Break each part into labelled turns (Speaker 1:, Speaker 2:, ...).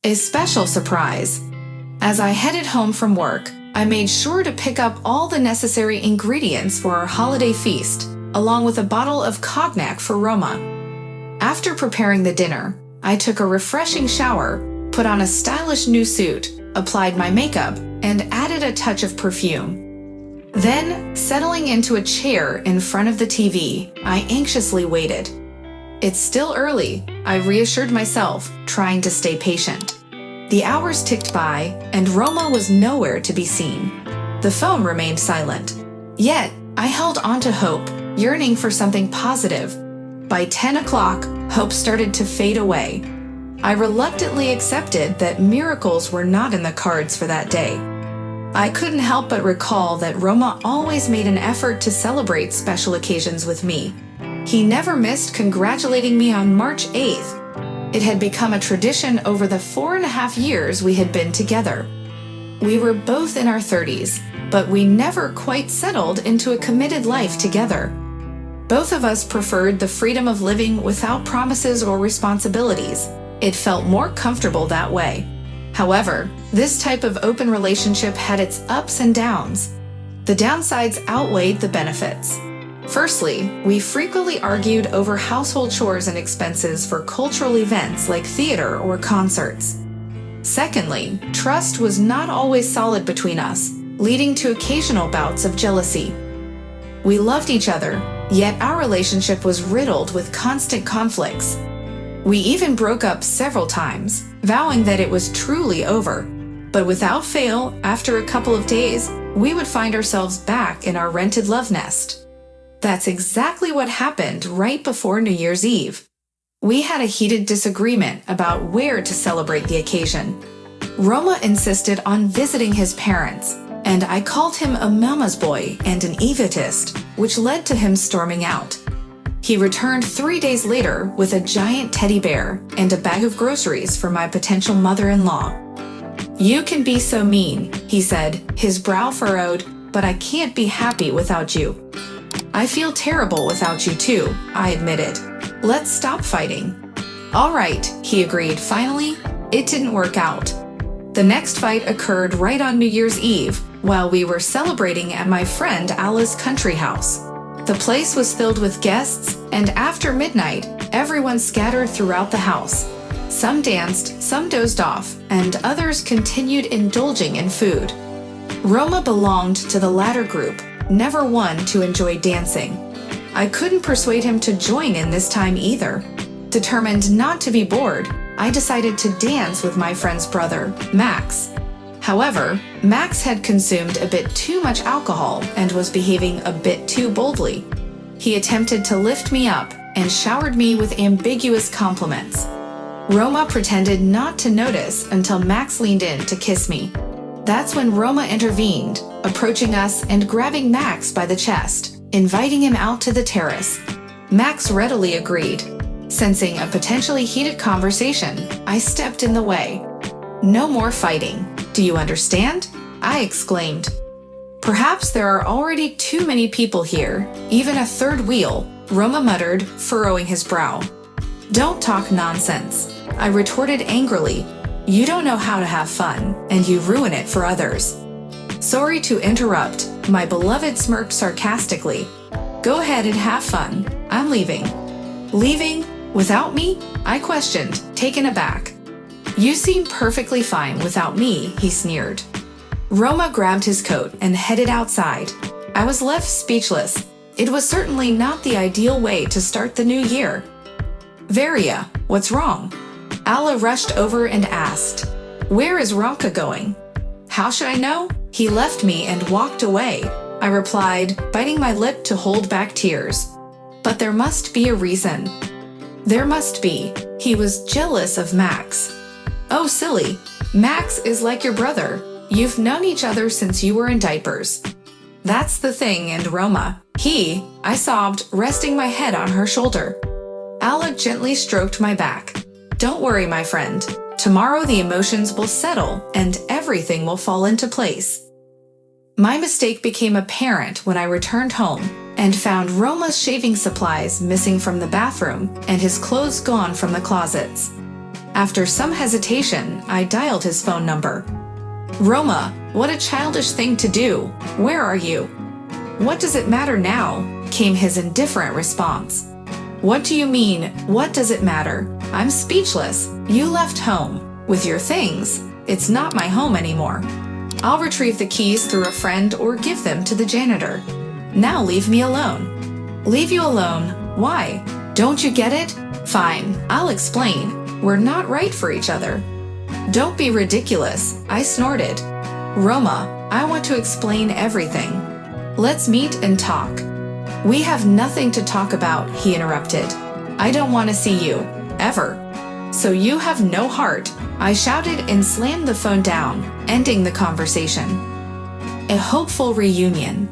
Speaker 1: A special surprise. As I headed home from work, I made sure to pick up all the necessary ingredients for our holiday feast, along with a bottle of cognac for Roma. After preparing the dinner, I took a refreshing shower, put on a stylish new suit, applied my makeup, and added a touch of perfume. Then, settling into a chair in front of the TV, I anxiously waited. It's still early, I reassured myself, trying to stay patient. The hours ticked by, and Roma was nowhere to be seen. The phone remained silent. Yet, I held on to hope, yearning for something positive. By 10 o'clock, hope started to fade away. I reluctantly accepted that miracles were not in the cards for that day. I couldn't help but recall that Roma always made an effort to celebrate special occasions with me. He never missed congratulating me on March 8th. It had become a tradition over the 4.5 years we had been together. We were both in our 30s, but we never quite settled into a committed life together. Both of us preferred the freedom of living without promises or responsibilities. It felt more comfortable that way. However, this type of open relationship had its ups and downs. The downsides outweighed the benefits. Firstly, we frequently argued over household chores and expenses for cultural events like theater or concerts. Secondly, trust was not always solid between us, leading to occasional bouts of jealousy. We loved each other, yet our relationship was riddled with constant conflicts. We even broke up several times, vowing that it was truly over. But without fail, after a couple of days, we would find ourselves back in our rented love nest. That's exactly what happened right before New Year's Eve. We had a heated disagreement about where to celebrate the occasion. Roma insisted on visiting his parents, and I called him a mama's boy and an egotist, which led to him storming out. He returned 3 days later with a giant teddy bear and a bag of groceries for my potential mother-in-law. "You can be so mean," he said, his brow furrowed, "but I can't be happy without you." "I feel terrible without you too," I admitted. "Let's stop fighting." "All right," he agreed finally. It didn't work out. The next fight occurred right on New Year's Eve, while we were celebrating at my friend Alla's country house. The place was filled with guests, and after midnight, everyone scattered throughout the house. Some danced, some dozed off, and others continued indulging in food. Roma belonged to the latter group, never one to enjoy dancing. I couldn't persuade him to join in this time either. Determined not to be bored, I decided to dance with my friend's brother, Max. However, Max had consumed a bit too much alcohol and was behaving a bit too boldly. He attempted to lift me up and showered me with ambiguous compliments. Roma pretended not to notice until Max leaned in to kiss me. That's when Roma intervened, approaching us and grabbing Max by the chest, inviting him out to the terrace. Max readily agreed. Sensing a potentially heated conversation, I stepped in the way. "No more fighting. Do you understand?" I exclaimed. "Perhaps there are already too many people here, even a third wheel," Roma muttered, furrowing his brow. "Don't talk nonsense," I retorted angrily. "You don't know how to have fun, and you ruin it for others." "Sorry to interrupt," my beloved smirked sarcastically. "Go ahead and have fun. I'm leaving." "Leaving? Without me?" I questioned, taken aback. "You seem perfectly fine without me," he sneered. Roma grabbed his coat and headed outside. I was left speechless. It was certainly not the ideal way to start the new year. "Varia, what's wrong?" Alla rushed over and asked. "Where is Ronka going?" "How should I know? He left me and walked away," I replied, biting my lip to hold back tears. "But there must be a reason." "There must be. He was jealous of Max." "Oh, silly. Max is like your brother. You've known each other since you were in diapers." "That's the thing, and Roma. I sobbed, resting my head on her shoulder. Alla gently stroked my back. "Don't worry, my friend. Tomorrow the emotions will settle and everything will fall into place." My mistake became apparent when I returned home and found Roma's shaving supplies missing from the bathroom and his clothes gone from the closets. After some hesitation, I dialed his phone number. "Roma, what a childish thing to do. Where are you?" "What does it matter now?" came his indifferent response. "What do you mean, what does it matter? I'm speechless. You left home. With your things. It's not my home anymore. I'll retrieve the keys through a friend or give them to the janitor. Now leave me alone." "Leave you alone? Why? Don't you get it? Fine, I'll explain. We're not right for each other." "Don't be ridiculous," I snorted. "Roma, I want to explain everything. Let's meet and talk." "We have nothing to talk about," he interrupted. "I don't want to see you. Ever. So you have no heart," I shouted and slammed the phone down, ending the conversation. A hopeful reunion.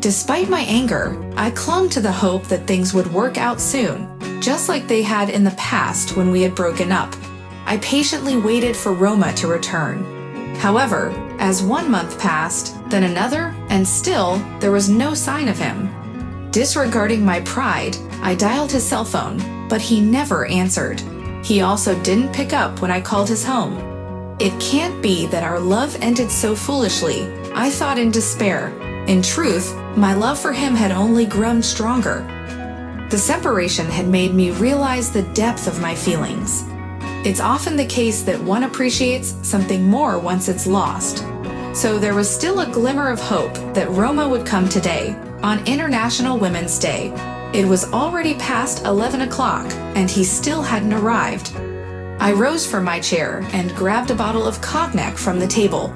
Speaker 1: Despite my anger, I clung to the hope that things would work out soon, just like they had in the past when we had broken up. I patiently waited for Roma to return. However, as 1 month passed, then another, and still, there was no sign of him. Disregarding my pride, I dialed his cell phone, but he never answered. He also didn't pick up when I called his home. It can't be that our love ended so foolishly, I thought in despair. In truth, my love for him had only grown stronger. The separation had made me realize the depth of my feelings. It's often the case that one appreciates something more once it's lost. So there was still a glimmer of hope that Roma would come today, on International Women's Day. It was already past 11 o'clock, and he still hadn't arrived. I rose from my chair and grabbed a bottle of cognac from the table.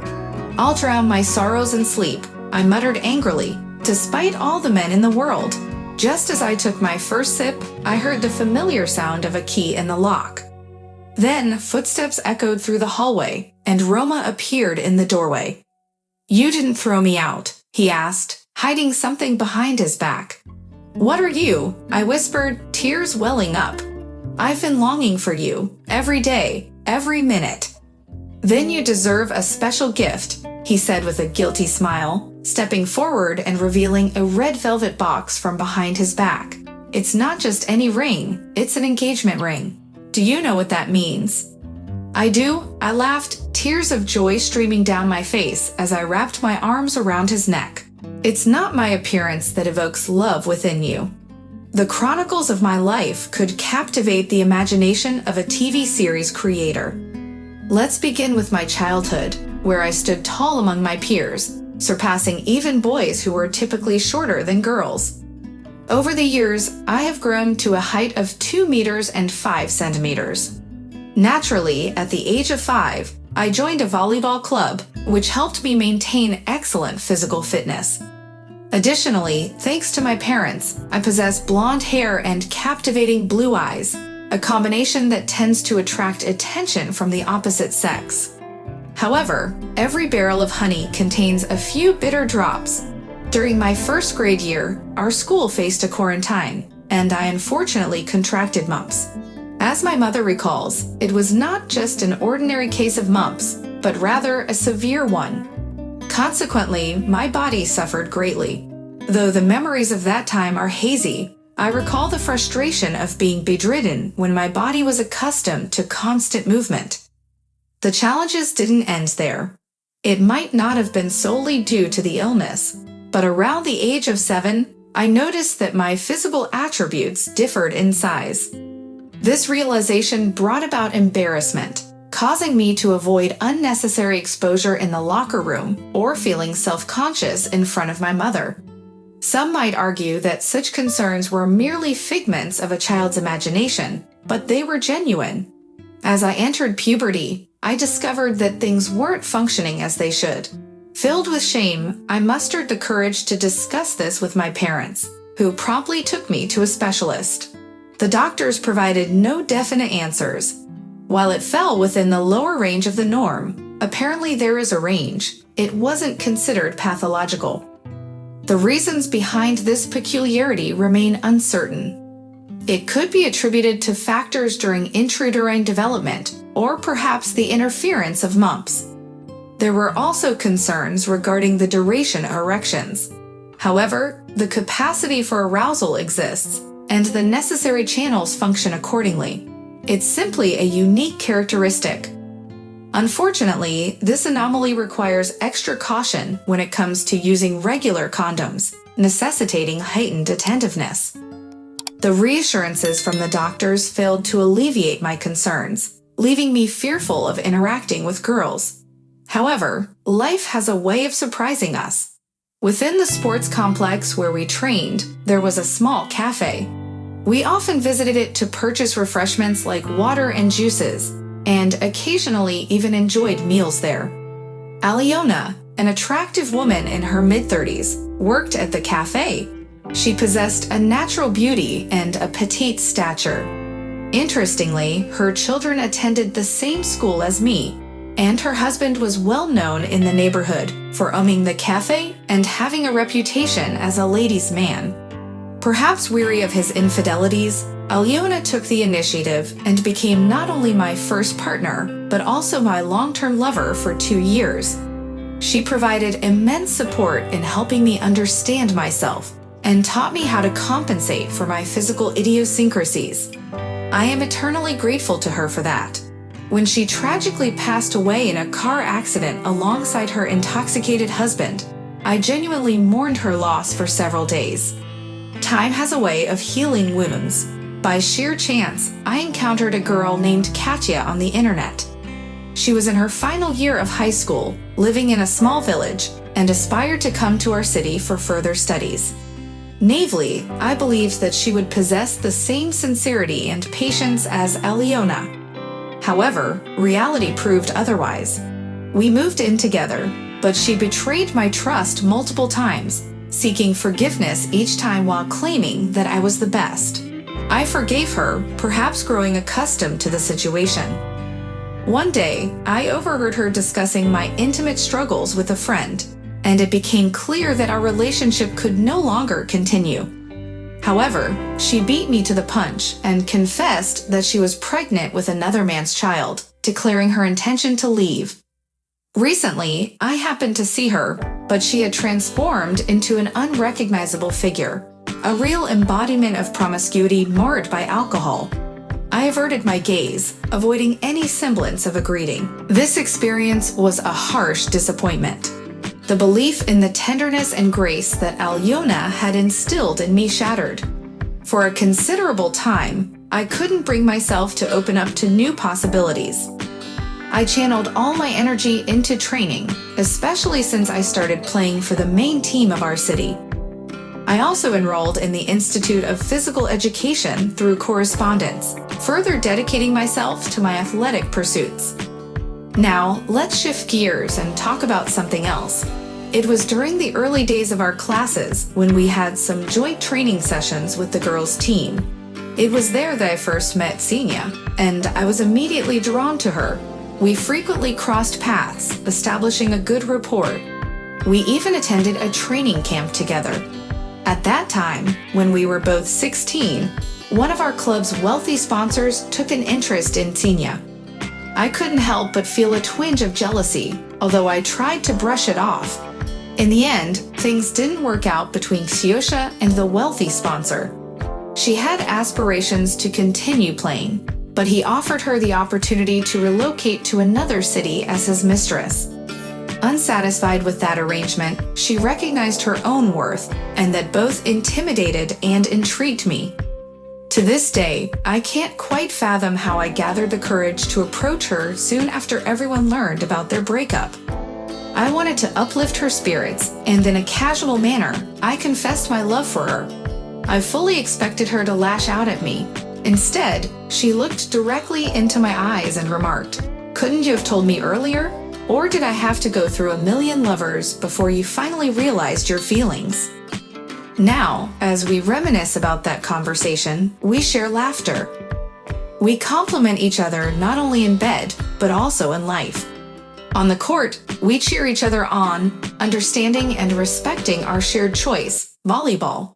Speaker 1: "I'll drown my sorrows in sleep," I muttered angrily, despite all the men in the world. Just as I took my first sip, I heard the familiar sound of a key in the lock. Then footsteps echoed through the hallway, and Roma appeared in the doorway. "You didn't throw me out?" he asked, hiding something behind his back. "What are you?" I whispered, tears welling up. "I've been longing for you, every day, every minute." "Then you deserve a special gift," he said with a guilty smile, stepping forward and revealing a red velvet box from behind his back. "It's not just any ring, it's an engagement ring. Do you know what that means?" "I do," I laughed, tears of joy streaming down my face as I wrapped my arms around his neck. "It's not my appearance that evokes love within you. The chronicles of my life could captivate the imagination of a TV series creator. Let's begin with my childhood, where I stood tall among my peers, surpassing even boys who were typically shorter than girls. Over the years, I have grown to a height of 2 meters and 5 centimeters. Naturally, at the age of 5, I joined a volleyball club, which helped me maintain excellent physical fitness. Additionally, thanks to my parents, I possess blonde hair and captivating blue eyes, a combination that tends to attract attention from the opposite sex. However, every barrel of honey contains a few bitter drops. During my first grade year, our school faced a quarantine, and I unfortunately contracted mumps. As my mother recalls, it was not just an ordinary case of mumps, but rather a severe one. Consequently, my body suffered greatly. Though the memories of that time are hazy, I recall the frustration of being bedridden when my body was accustomed to constant movement. The challenges didn't end there. It might not have been solely due to the illness, but around the age of 7, I noticed that my physical attributes differed in size. This realization brought about embarrassment, causing me to avoid unnecessary exposure in the locker room or feeling self-conscious in front of my mother. Some might argue that such concerns were merely figments of a child's imagination, but they were genuine. As I entered puberty, I discovered that things weren't functioning as they should. Filled with shame, I mustered the courage to discuss this with my parents, who promptly took me to a specialist. The doctors provided no definite answers. While it fell within the lower range of the norm, apparently there is a range, it wasn't considered pathological. The reasons behind this peculiarity remain uncertain. It could be attributed to factors during intrauterine development, or perhaps the interference of mumps. There were also concerns regarding the duration of erections. However, the capacity for arousal exists, and the necessary channels function accordingly. It's simply a unique characteristic. Unfortunately, this anomaly requires extra caution when it comes to using regular condoms, necessitating heightened attentiveness. The reassurances from the doctors failed to alleviate my concerns, leaving me fearful of interacting with girls. However, life has a way of surprising us. Within the sports complex where we trained, there was a small cafe. We often visited it to purchase refreshments like water and juices, and occasionally even enjoyed meals there. Aliona, an attractive woman in her mid-30s, worked at the cafe. She possessed a natural beauty and a petite stature. Interestingly, her children attended the same school as me, and her husband was well known in the neighborhood for owning the cafe and having a reputation as a ladies' man. Perhaps weary of his infidelities, Aliona took the initiative and became not only my first partner, but also my long-term lover for 2 years. She provided immense support in helping me understand myself and taught me how to compensate for my physical idiosyncrasies. I am eternally grateful to her for that. When she tragically passed away in a car accident alongside her intoxicated husband, I genuinely mourned her loss for several days. Time has a way of healing wounds. By sheer chance, I encountered a girl named Katya on the internet. She was in her final year of high school, living in a small village, and aspired to come to our city for further studies. Naively, I believed that she would possess the same sincerity and patience as Aliona. However, reality proved otherwise. We moved in together, but she betrayed my trust multiple times, seeking forgiveness each time while claiming that I was the best. I forgave her, perhaps growing accustomed to the situation. One day, I overheard her discussing my intimate struggles with a friend, and it became clear that our relationship could no longer continue. However, she beat me to the punch and confessed that she was pregnant with another man's child, declaring her intention to leave. Recently, I happened to see her, but she had transformed into an unrecognizable figure, a real embodiment of promiscuity marred by alcohol. I averted my gaze, avoiding any semblance of a greeting. This experience was a harsh disappointment. The belief in the tenderness and grace that Aliona had instilled in me shattered. For a considerable time, I couldn't bring myself to open up to new possibilities. I channeled all my energy into training, especially since I started playing for the main team of our city. I also enrolled in the Institute of Physical Education through correspondence, further dedicating myself to my athletic pursuits. Now, let's shift gears and talk about something else. It was during the early days of our classes when we had some joint training sessions with the girls' team. It was there that I first met Xenia, and I was immediately drawn to her. We frequently crossed paths, establishing a good rapport. We even attended a training camp together. At that time, when we were both 16, one of our club's wealthy sponsors took an interest in Xenia. I couldn't help but feel a twinge of jealousy, although I tried to brush it off. In the end, things didn't work out between Xiosha and the wealthy sponsor. She had aspirations to continue playing, but he offered her the opportunity to relocate to another city as his mistress. Unsatisfied with that arrangement, she recognized her own worth, and that both intimidated and intrigued me. To this day, I can't quite fathom how I gathered the courage to approach her soon after everyone learned about their breakup. I wanted to uplift her spirits, and in a casual manner, I confessed my love for her. I fully expected her to lash out at me. Instead, she looked directly into my eyes and remarked, "Couldn't you have told me earlier? Or did I have to go through a million lovers before you finally realized your feelings?" Now, as we reminisce about that conversation, we share laughter. We compliment each other not only in bed, but also in life. On the court, we cheer each other on, understanding and respecting our shared choice, volleyball.